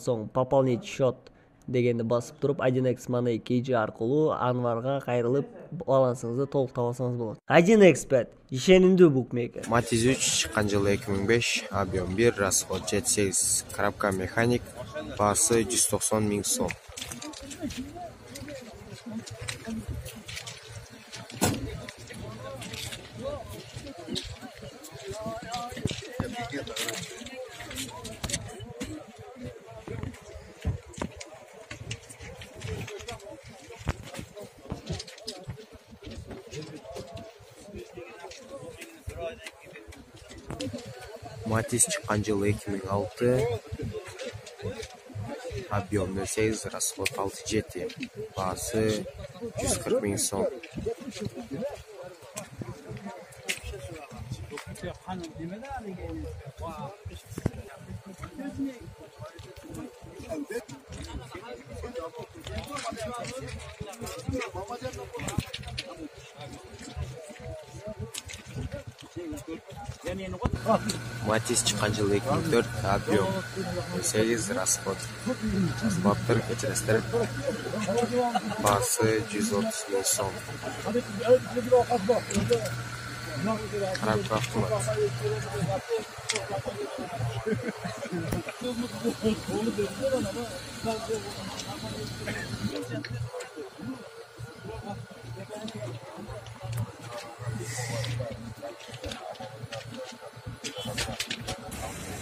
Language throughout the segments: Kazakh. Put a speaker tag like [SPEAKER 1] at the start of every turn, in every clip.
[SPEAKER 1] соң пополнить счет дегенди басып туруп 1x Money KG аркылуу Анварга кайрылып балансыңызды толуктап алсаңыз болот. 1xbet ишенимдүү букмекер.
[SPEAKER 2] Matiz 3 чыккан жылы 2005, объем 1, расход 7-8, коробка механик, баасы 190 000 сом. Matiz чыккан жылы 2006, объем 8, расход 6-7, баасы 140 000 сом. Matiz чыккан жылы 2004, объем 8, расход асбаптар, кечиресиздер, баасы 130 000 сом. Коробка автомат.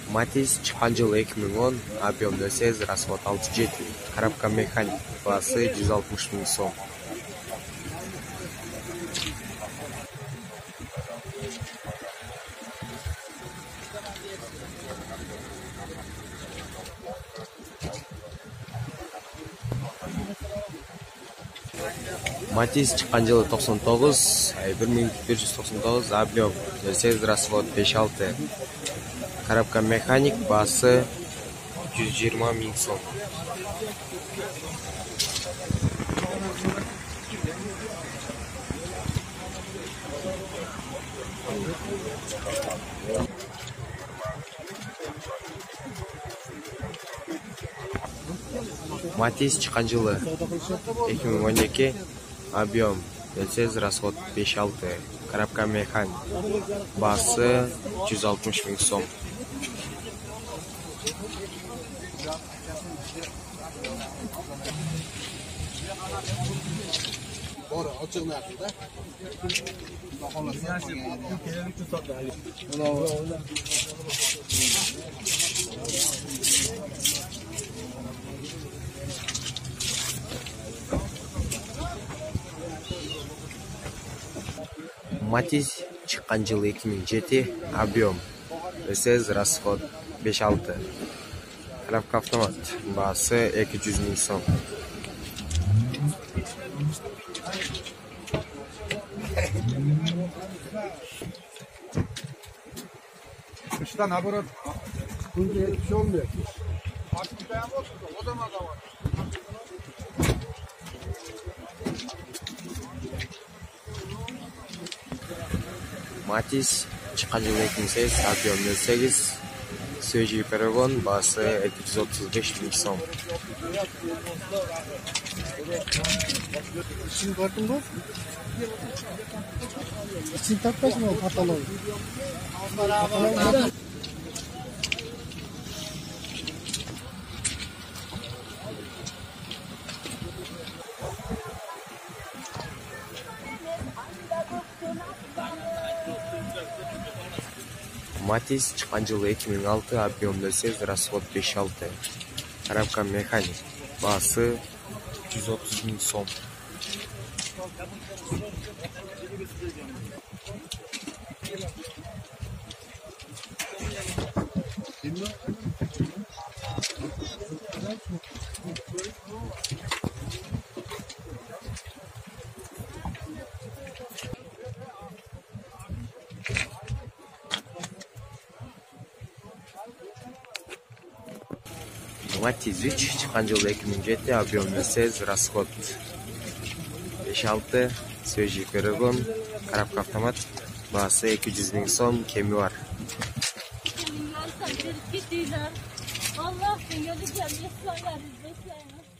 [SPEAKER 2] Matiz чыккан жылы 2010, объем 8, расход 6-7, коробка механик, баасы 160 000 сом. Matiz чыккан жылы 99, 1199, объем 8, расход 5-6, коробка механик, баасы 120 000 сом. Matiz чыккан жылы 2012, объем 8, расход 5-6, коробка механик, баасы 160 000 сом. Matiz чыккан жылы 2007, объем 8, расход 5-6, коробка автомат, баасы 200 000 сом.
[SPEAKER 3] Kışta nabarat bunca hiçbir şey olmuyor. Artık dayan olsun da o zaman da var.
[SPEAKER 2] Matiz чыккан жылы 2008, объем 08, свежий перегон, баасы 235 000 сом.
[SPEAKER 3] İçini gördün mü? İçini takmış mı o pataloğu?
[SPEAKER 2] Matiz чыккан жылы 2006, объем 08, расход 5-6, коробка механик, баасы 130 000 сом. Matiz 3 чыккан жылы 2007, объем 8, расход 5-6, свежий перегон, коробка автомат, баасы 200 000 сом, кеми бар.
[SPEAKER 4] Allah, göreceğim. Lütfen, bekleyin.